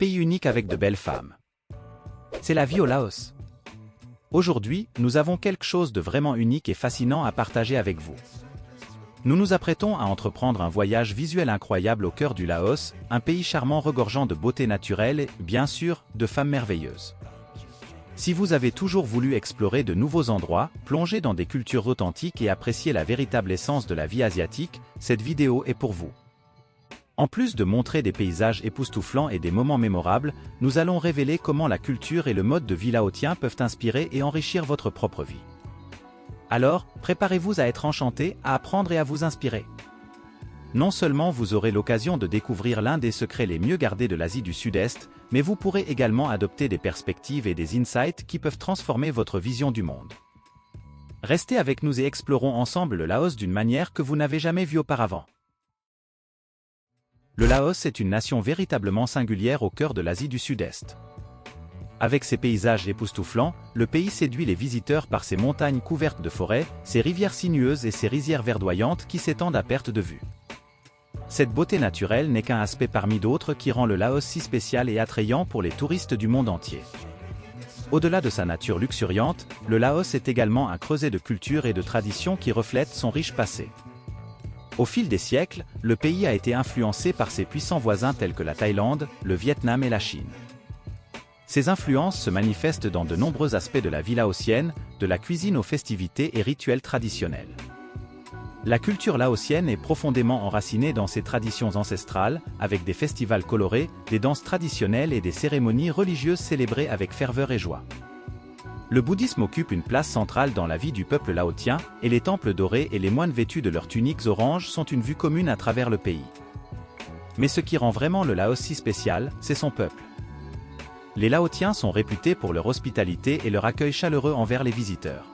pays unique avec de belles femmes. C'est la vie au Laos. Aujourd'hui, nous avons quelque chose de vraiment unique et fascinant à partager avec vous. Nous nous apprêtons à entreprendre un voyage visuel incroyable au cœur du Laos, un pays charmant regorgeant de beauté naturelle et, bien sûr, de femmes merveilleuses. Si vous avez toujours voulu explorer de nouveaux endroits, plonger dans des cultures authentiques et apprécier la véritable essence de la vie asiatique, cette vidéo est pour vous. En plus de montrer des paysages époustouflants et des moments mémorables, nous allons révéler comment la culture et le mode de vie laotien peuvent inspirer et enrichir votre propre vie. Alors, préparez-vous à être enchanté, à apprendre et à vous inspirer. Non seulement vous aurez l'occasion de découvrir l'un des secrets les mieux gardés de l'Asie du Sud-Est, mais vous pourrez également adopter des perspectives et des insights qui peuvent transformer votre vision du monde. Restez avec nous et explorons ensemble le Laos d'une manière que vous n'avez jamais vue auparavant. Le Laos est une nation véritablement singulière au cœur de l'Asie du Sud-Est. Avec ses paysages époustouflants, le pays séduit les visiteurs par ses montagnes couvertes de forêts, ses rivières sinueuses et ses rizières verdoyantes qui s'étendent à perte de vue. Cette beauté naturelle n'est qu'un aspect parmi d'autres qui rend le Laos si spécial et attrayant pour les touristes du monde entier. Au-delà de sa nature luxuriante, le Laos est également un creuset de culture et de traditions qui reflète son riche passé. Au fil des siècles, le pays a été influencé par ses puissants voisins tels que la Thaïlande, le Vietnam et la Chine. Ces influences se manifestent dans de nombreux aspects de la vie laotienne, de la cuisine aux festivités et rituels traditionnels. La culture laotienne est profondément enracinée dans ses traditions ancestrales, avec des festivals colorés, des danses traditionnelles et des cérémonies religieuses célébrées avec ferveur et joie. Le bouddhisme occupe une place centrale dans la vie du peuple laotien, et les temples dorés et les moines vêtus de leurs tuniques oranges sont une vue commune à travers le pays. Mais ce qui rend vraiment le Laos si spécial, c'est son peuple. Les Laotiens sont réputés pour leur hospitalité et leur accueil chaleureux envers les visiteurs.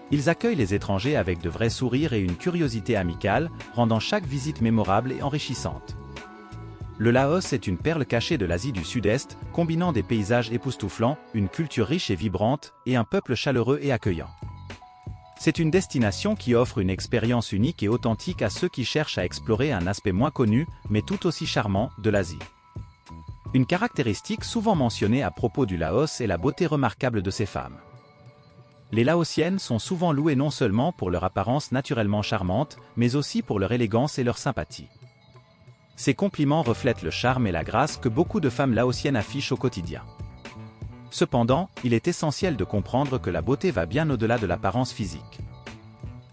Ils accueillent les étrangers avec de vrais sourires et une curiosité amicale, rendant chaque visite mémorable et enrichissante. Le Laos est une perle cachée de l'Asie du Sud-Est, combinant des paysages époustouflants, une culture riche et vibrante, et un peuple chaleureux et accueillant. C'est une destination qui offre une expérience unique et authentique à ceux qui cherchent à explorer un aspect moins connu, mais tout aussi charmant, de l'Asie. Une caractéristique souvent mentionnée à propos du Laos est la beauté remarquable de ses femmes. Les Laotiennes sont souvent louées non seulement pour leur apparence naturellement charmante, mais aussi pour leur élégance et leur sympathie. Ces compliments reflètent le charme et la grâce que beaucoup de femmes laotiennes affichent au quotidien. Cependant, il est essentiel de comprendre que la beauté va bien au-delà de l'apparence physique.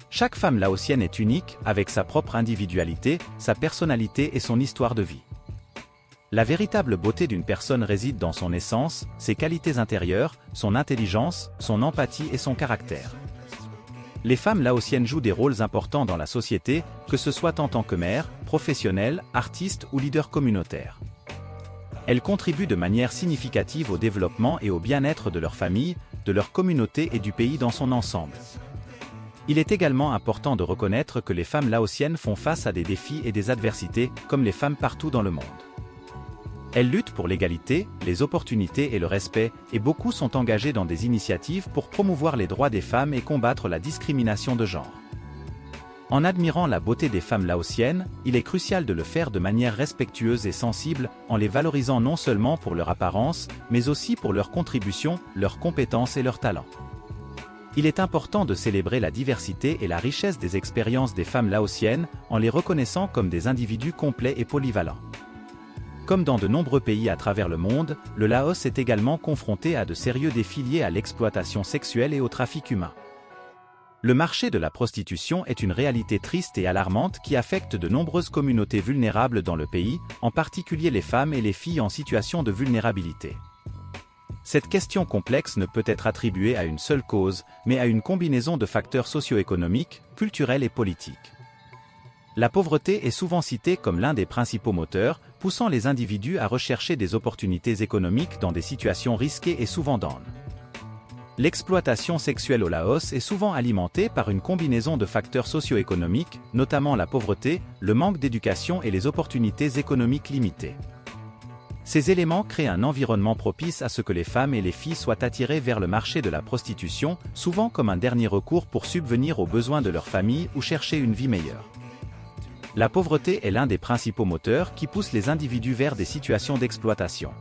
Chaque femme laotienne est unique, avec sa propre individualité, sa personnalité et son histoire de vie. La véritable beauté d'une personne réside dans son essence, ses qualités intérieures, son intelligence, son empathie et son caractère. Les femmes laotiennes jouent des rôles importants dans la société, que ce soit en tant que mères, professionnelles, artistes ou leaders communautaires. Elles contribuent de manière significative au développement et au bien-être de leur famille, de leur communauté et du pays dans son ensemble. Il est également important de reconnaître que les femmes laotiennes font face à des défis et des adversités, comme les femmes partout dans le monde. Elles luttent pour l'égalité, les opportunités et le respect, et beaucoup sont engagés dans des initiatives pour promouvoir les droits des femmes et combattre la discrimination de genre. En admirant la beauté des femmes laotiennes, il est crucial de le faire de manière respectueuse et sensible, en les valorisant non seulement pour leur apparence, mais aussi pour leurs contributions, leurs compétences et leurs talents. Il est important de célébrer la diversité et la richesse des expériences des femmes laotiennes, en les reconnaissant comme des individus complets et polyvalents. Comme dans de nombreux pays à travers le monde, le Laos est également confronté à de sérieux défis liés à l'exploitation sexuelle et au trafic humain. Le marché de la prostitution est une réalité triste et alarmante qui affecte de nombreuses communautés vulnérables dans le pays, en particulier les femmes et les filles en situation de vulnérabilité. Cette question complexe ne peut être attribuée à une seule cause, mais à une combinaison de facteurs socio-économiques, culturels et politiques. La pauvreté est souvent citée comme l'un des principaux moteurs, poussant les individus à rechercher des opportunités économiques dans des situations risquées et souvent dannes. L'exploitation sexuelle au Laos est souvent alimentée par une combinaison de facteurs socio-économiques, notamment la pauvreté, le manque d'éducation et les opportunités économiques limitées. Ces éléments créent un environnement propice à ce que les femmes et les filles soient attirées vers le marché de la prostitution, souvent comme un dernier recours pour subvenir aux besoins de leur famille ou chercher une vie meilleure. La pauvreté est l'un des principaux moteurs qui poussent les individus vers des situations d'exploitation.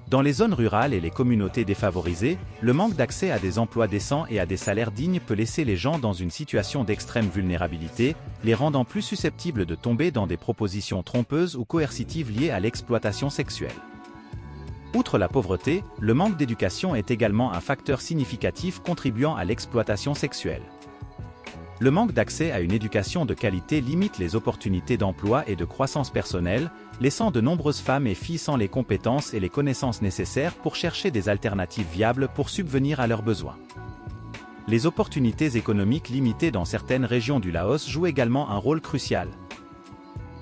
Dans les zones rurales et les communautés défavorisées, le manque d'accès à des emplois décents et à des salaires dignes peut laisser les gens dans une situation d'extrême vulnérabilité, les rendant plus susceptibles de tomber dans des propositions trompeuses ou coercitives liées à l'exploitation sexuelle. Outre la pauvreté, le manque d'éducation est également un facteur significatif contribuant à l'exploitation sexuelle. Le manque d'accès à une éducation de qualité limite les opportunités d'emploi et de croissance personnelle, laissant de nombreuses femmes et filles sans les compétences et les connaissances nécessaires pour chercher des alternatives viables pour subvenir à leurs besoins. Les opportunités économiques limitées dans certaines régions du Laos jouent également un rôle crucial.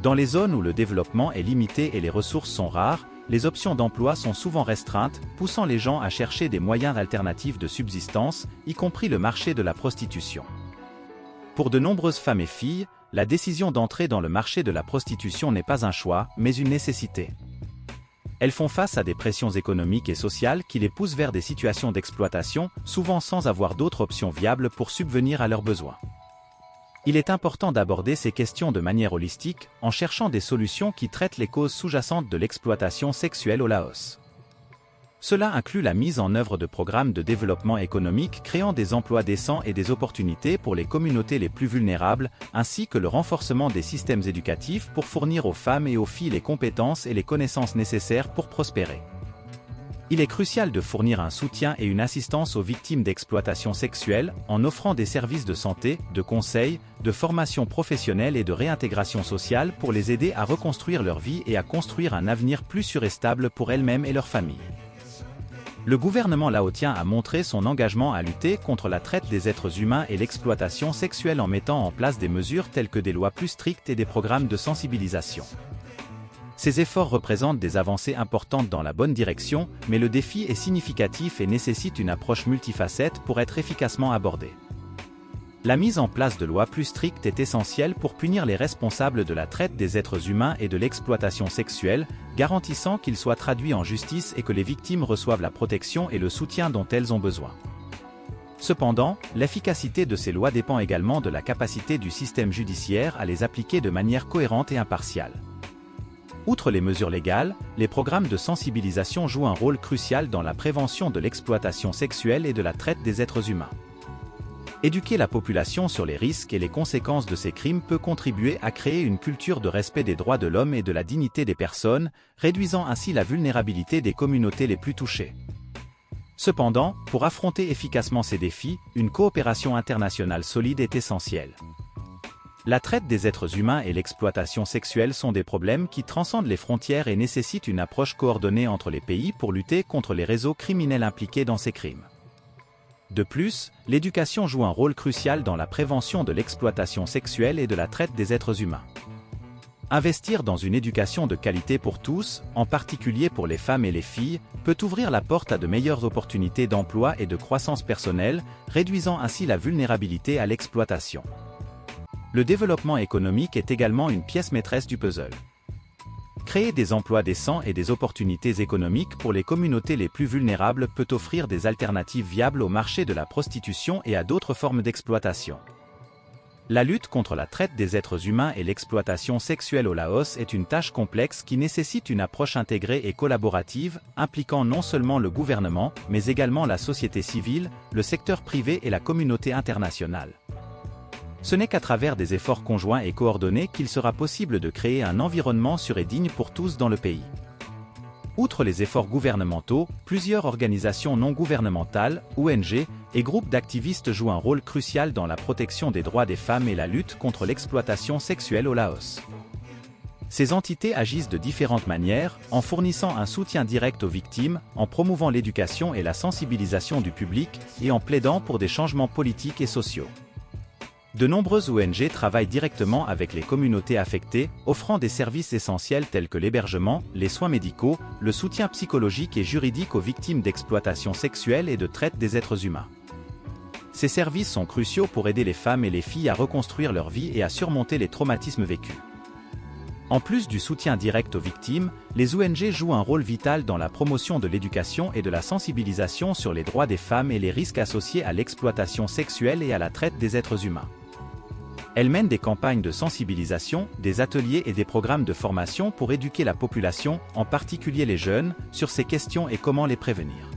Dans les zones où le développement est limité et les ressources sont rares, les options d'emploi sont souvent restreintes, poussant les gens à chercher des moyens alternatifs de subsistance, y compris le marché de la prostitution. Pour de nombreuses femmes et filles, la décision d'entrer dans le marché de la prostitution n'est pas un choix, mais une nécessité. Elles font face à des pressions économiques et sociales qui les poussent vers des situations d'exploitation, souvent sans avoir d'autres options viables pour subvenir à leurs besoins. Il est important d'aborder ces questions de manière holistique, en cherchant des solutions qui traitent les causes sous-jacentes de l'exploitation sexuelle au Laos. Cela inclut la mise en œuvre de programmes de développement économique créant des emplois décents et des opportunités pour les communautés les plus vulnérables, ainsi que le renforcement des systèmes éducatifs pour fournir aux femmes et aux filles les compétences et les connaissances nécessaires pour prospérer. Il est crucial de fournir un soutien et une assistance aux victimes d'exploitation sexuelle en offrant des services de santé, de conseil, de formation professionnelle et de réintégration sociale pour les aider à reconstruire leur vie et à construire un avenir plus sûr et stable pour elles-mêmes et leurs familles. Le gouvernement laotien a montré son engagement à lutter contre la traite des êtres humains et l'exploitation sexuelle en mettant en place des mesures telles que des lois plus strictes et des programmes de sensibilisation. Ces efforts représentent des avancées importantes dans la bonne direction, mais le défi est significatif et nécessite une approche multifacette pour être efficacement abordé. La mise en place de lois plus strictes est essentielle pour punir les responsables de la traite des êtres humains et de l'exploitation sexuelle, garantissant qu'ils soient traduits en justice et que les victimes reçoivent la protection et le soutien dont elles ont besoin. Cependant, l'efficacité de ces lois dépend également de la capacité du système judiciaire à les appliquer de manière cohérente et impartiale. Outre les mesures légales, les programmes de sensibilisation jouent un rôle crucial dans la prévention de l'exploitation sexuelle et de la traite des êtres humains. Éduquer la population sur les risques et les conséquences de ces crimes peut contribuer à créer une culture de respect des droits de l'homme et de la dignité des personnes, réduisant ainsi la vulnérabilité des communautés les plus touchées. Cependant, pour affronter efficacement ces défis, une coopération internationale solide est essentielle. La traite des êtres humains et l'exploitation sexuelle sont des problèmes qui transcendent les frontières et nécessitent une approche coordonnée entre les pays pour lutter contre les réseaux criminels impliqués dans ces crimes. De plus, l'éducation joue un rôle crucial dans la prévention de l'exploitation sexuelle et de la traite des êtres humains. Investir dans une éducation de qualité pour tous, en particulier pour les femmes et les filles, peut ouvrir la porte à de meilleures opportunités d'emploi et de croissance personnelle, réduisant ainsi la vulnérabilité à l'exploitation. Le développement économique est également une pièce maîtresse du puzzle. Créer des emplois décents et des opportunités économiques pour les communautés les plus vulnérables peut offrir des alternatives viables au marché de la prostitution et à d'autres formes d'exploitation. La lutte contre la traite des êtres humains et l'exploitation sexuelle au Laos est une tâche complexe qui nécessite une approche intégrée et collaborative, impliquant non seulement le gouvernement, mais également la société civile, le secteur privé et la communauté internationale. Ce n'est qu'à travers des efforts conjoints et coordonnés qu'il sera possible de créer un environnement sûr et digne pour tous dans le pays. Outre les efforts gouvernementaux, plusieurs organisations non gouvernementales, ONG, et groupes d'activistes jouent un rôle crucial dans la protection des droits des femmes et la lutte contre l'exploitation sexuelle au Laos. Ces entités agissent de différentes manières, en fournissant un soutien direct aux victimes, en promouvant l'éducation et la sensibilisation du public, et en plaidant pour des changements politiques et sociaux. De nombreuses ONG travaillent directement avec les communautés affectées, offrant des services essentiels tels que l'hébergement, les soins médicaux, le soutien psychologique et juridique aux victimes d'exploitation sexuelle et de traite des êtres humains. Ces services sont cruciaux pour aider les femmes et les filles à reconstruire leur vie et à surmonter les traumatismes vécus. En plus du soutien direct aux victimes, les ONG jouent un rôle vital dans la promotion de l'éducation et de la sensibilisation sur les droits des femmes et les risques associés à l'exploitation sexuelle et à la traite des êtres humains. Elle mène des campagnes de sensibilisation, des ateliers et des programmes de formation pour éduquer la population, en particulier les jeunes, sur ces questions et comment les prévenir.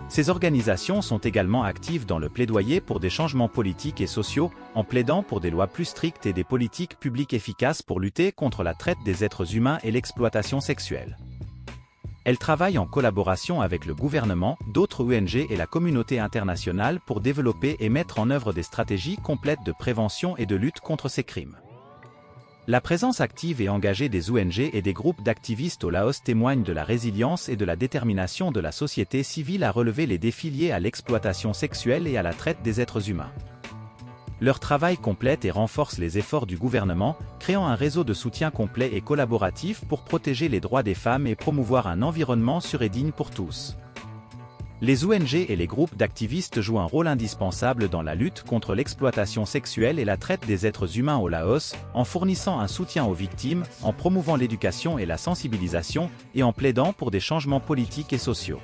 Ces organisations sont également actives dans le plaidoyer pour des changements politiques et sociaux, en plaidant pour des lois plus strictes et des politiques publiques efficaces pour lutter contre la traite des êtres humains et l'exploitation sexuelle. Elle travaille en collaboration avec le gouvernement, d'autres ONG et la communauté internationale pour développer et mettre en œuvre des stratégies complètes de prévention et de lutte contre ces crimes. La présence active et engagée des ONG et des groupes d'activistes au Laos témoigne de la résilience et de la détermination de la société civile à relever les défis liés à l'exploitation sexuelle et à la traite des êtres humains. Leur travail complète et renforce les efforts du gouvernement, créant un réseau de soutien complet et collaboratif pour protéger les droits des femmes et promouvoir un environnement sûr et digne pour tous. Les ONG et les groupes d'activistes jouent un rôle indispensable dans la lutte contre l'exploitation sexuelle et la traite des êtres humains au Laos, en fournissant un soutien aux victimes, en promouvant l'éducation et la sensibilisation, et en plaidant pour des changements politiques et sociaux.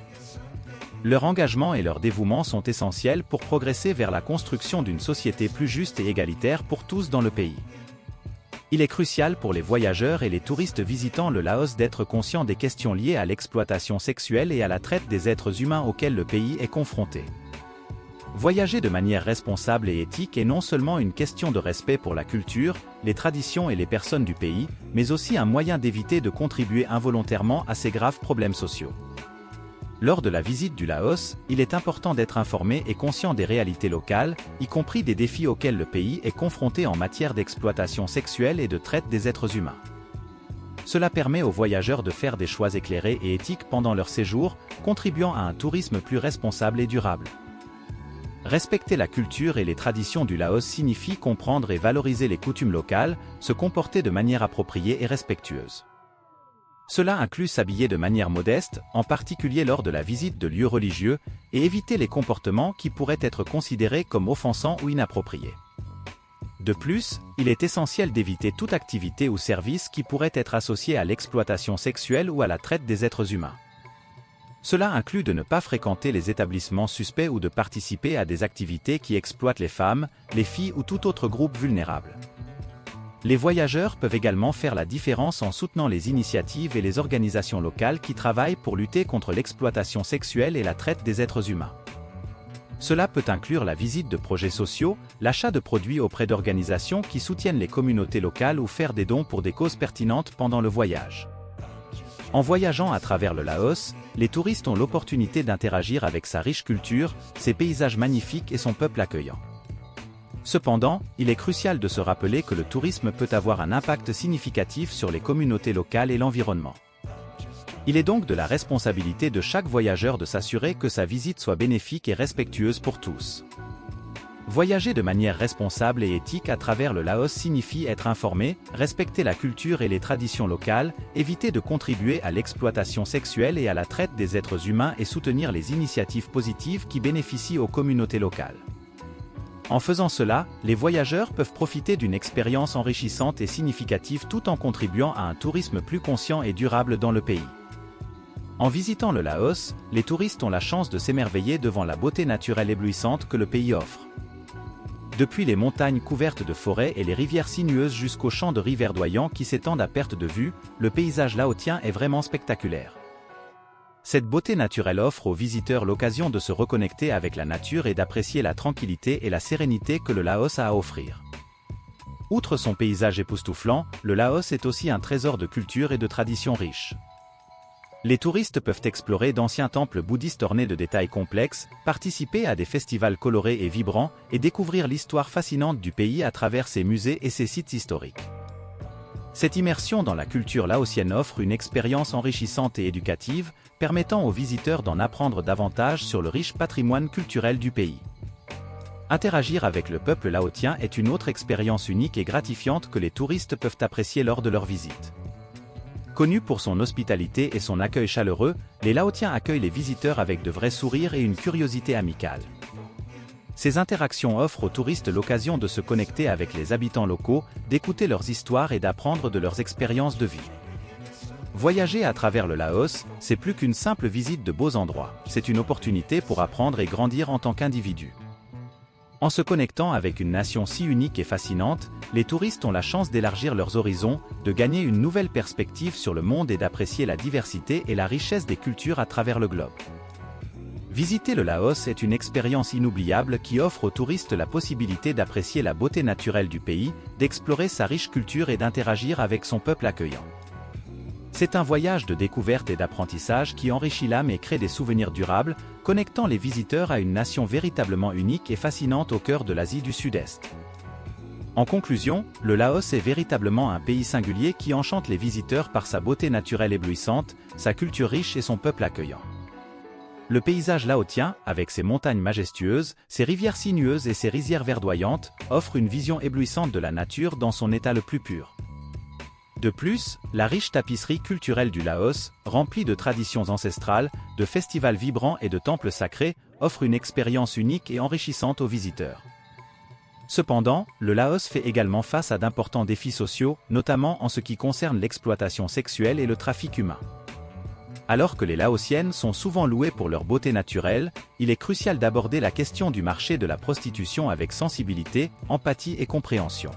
Leur engagement et leur dévouement sont essentiels pour progresser vers la construction d'une société plus juste et égalitaire pour tous dans le pays. Il est crucial pour les voyageurs et les touristes visitant le Laos d'être conscients des questions liées à l'exploitation sexuelle et à la traite des êtres humains auxquels le pays est confronté. Voyager de manière responsable et éthique est non seulement une question de respect pour la culture, les traditions et les personnes du pays, mais aussi un moyen d'éviter de contribuer involontairement à ces graves problèmes sociaux. Lors de la visite du Laos, il est important d'être informé et conscient des réalités locales, y compris des défis auxquels le pays est confronté en matière d'exploitation sexuelle et de traite des êtres humains. Cela permet aux voyageurs de faire des choix éclairés et éthiques pendant leur séjour, contribuant à un tourisme plus responsable et durable. Respecter la culture et les traditions du Laos signifie comprendre et valoriser les coutumes locales, se comporter de manière appropriée et respectueuse. Cela inclut s'habiller de manière modeste, en particulier lors de la visite de lieux religieux, et éviter les comportements qui pourraient être considérés comme offensants ou inappropriés. De plus, il est essentiel d'éviter toute activité ou service qui pourrait être associé à l'exploitation sexuelle ou à la traite des êtres humains. Cela inclut de ne pas fréquenter les établissements suspects ou de participer à des activités qui exploitent les femmes, les filles ou tout autre groupe vulnérable. Les voyageurs peuvent également faire la différence en soutenant les initiatives et les organisations locales qui travaillent pour lutter contre l'exploitation sexuelle et la traite des êtres humains. Cela peut inclure la visite de projets sociaux, l'achat de produits auprès d'organisations qui soutiennent les communautés locales ou faire des dons pour des causes pertinentes pendant le voyage. En voyageant à travers le Laos, les touristes ont l'opportunité d'interagir avec sa riche culture, ses paysages magnifiques et son peuple accueillant. Cependant, il est crucial de se rappeler que le tourisme peut avoir un impact significatif sur les communautés locales et l'environnement. Il est donc de la responsabilité de chaque voyageur de s'assurer que sa visite soit bénéfique et respectueuse pour tous. Voyager de manière responsable et éthique à travers le Laos signifie être informé, respecter la culture et les traditions locales, éviter de contribuer à l'exploitation sexuelle et à la traite des êtres humains et soutenir les initiatives positives qui bénéficient aux communautés locales. En faisant cela, les voyageurs peuvent profiter d'une expérience enrichissante et significative tout en contribuant à un tourisme plus conscient et durable dans le pays. En visitant le Laos, les touristes ont la chance de s'émerveiller devant la beauté naturelle éblouissante que le pays offre. Depuis les montagnes couvertes de forêts et les rivières sinueuses jusqu'aux champs de riz verdoyants qui s'étendent à perte de vue, le paysage laotien est vraiment spectaculaire. Cette beauté naturelle offre aux visiteurs l'occasion de se reconnecter avec la nature et d'apprécier la tranquillité et la sérénité que le Laos a à offrir. Outre son paysage époustouflant, le Laos est aussi un trésor de culture et de traditions riches. Les touristes peuvent explorer d'anciens temples bouddhistes ornés de détails complexes, participer à des festivals colorés et vibrants, et découvrir l'histoire fascinante du pays à travers ses musées et ses sites historiques. Cette immersion dans la culture laotienne offre une expérience enrichissante et éducative, permettant aux visiteurs d'en apprendre davantage sur le riche patrimoine culturel du pays. Interagir avec le peuple laotien est une autre expérience unique et gratifiante que les touristes peuvent apprécier lors de leur visite. Connu pour son hospitalité et son accueil chaleureux, les Laotiens accueillent les visiteurs avec de vrais sourires et une curiosité amicale. Ces interactions offrent aux touristes l'occasion de se connecter avec les habitants locaux, d'écouter leurs histoires et d'apprendre de leurs expériences de vie. Voyager à travers le Laos, c'est plus qu'une simple visite de beaux endroits, c'est une opportunité pour apprendre et grandir en tant qu'individu. En se connectant avec une nation si unique et fascinante, les touristes ont la chance d'élargir leurs horizons, de gagner une nouvelle perspective sur le monde et d'apprécier la diversité et la richesse des cultures à travers le globe. Visiter le Laos est une expérience inoubliable qui offre aux touristes la possibilité d'apprécier la beauté naturelle du pays, d'explorer sa riche culture et d'interagir avec son peuple accueillant. C'est un voyage de découverte et d'apprentissage qui enrichit l'âme et crée des souvenirs durables, connectant les visiteurs à une nation véritablement unique et fascinante au cœur de l'Asie du Sud-Est. En conclusion, le Laos est véritablement un pays singulier qui enchante les visiteurs par sa beauté naturelle éblouissante, sa culture riche et son peuple accueillant. Le paysage laotien, avec ses montagnes majestueuses, ses rivières sinueuses et ses rizières verdoyantes, offre une vision éblouissante de la nature dans son état le plus pur. De plus, la riche tapisserie culturelle du Laos, remplie de traditions ancestrales, de festivals vibrants et de temples sacrés, offre une expérience unique et enrichissante aux visiteurs. Cependant, le Laos fait également face à d'importants défis sociaux, notamment en ce qui concerne l'exploitation sexuelle et le trafic humain. Alors que les Laotiennes sont souvent louées pour leur beauté naturelle, il est crucial d'aborder la question du marché de la prostitution avec sensibilité, empathie et compréhension.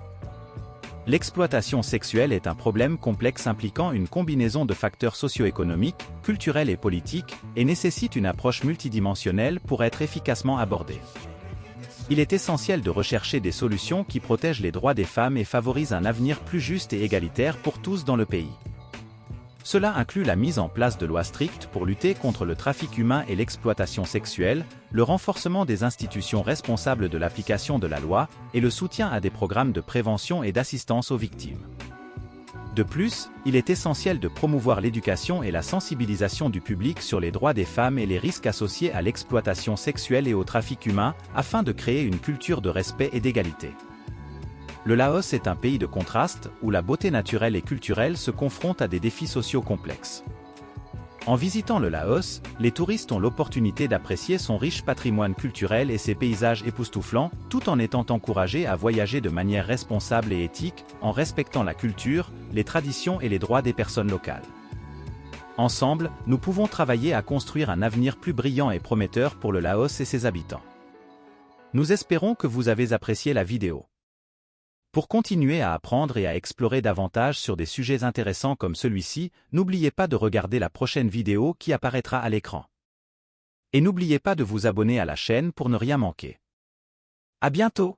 L'exploitation sexuelle est un problème complexe impliquant une combinaison de facteurs socio-économiques, culturels et politiques, et nécessite une approche multidimensionnelle pour être efficacement abordée. Il est essentiel de rechercher des solutions qui protègent les droits des femmes et favorisent un avenir plus juste et égalitaire pour tous dans le pays. Cela inclut la mise en place de lois strictes pour lutter contre le trafic humain et l'exploitation sexuelle, le renforcement des institutions responsables de l'application de la loi, et le soutien à des programmes de prévention et d'assistance aux victimes. De plus, il est essentiel de promouvoir l'éducation et la sensibilisation du public sur les droits des femmes et les risques associés à l'exploitation sexuelle et au trafic humain, afin de créer une culture de respect et d'égalité. Le Laos est un pays de contraste, où la beauté naturelle et culturelle se confrontent à des défis sociaux complexes. En visitant le Laos, les touristes ont l'opportunité d'apprécier son riche patrimoine culturel et ses paysages époustouflants, tout en étant encouragés à voyager de manière responsable et éthique, en respectant la culture, les traditions et les droits des personnes locales. Ensemble, nous pouvons travailler à construire un avenir plus brillant et prometteur pour le Laos et ses habitants. Nous espérons que vous avez apprécié la vidéo. Pour continuer à apprendre et à explorer davantage sur des sujets intéressants comme celui-ci, n'oubliez pas de regarder la prochaine vidéo qui apparaîtra à l'écran. Et n'oubliez pas de vous abonner à la chaîne pour ne rien manquer. À bientôt!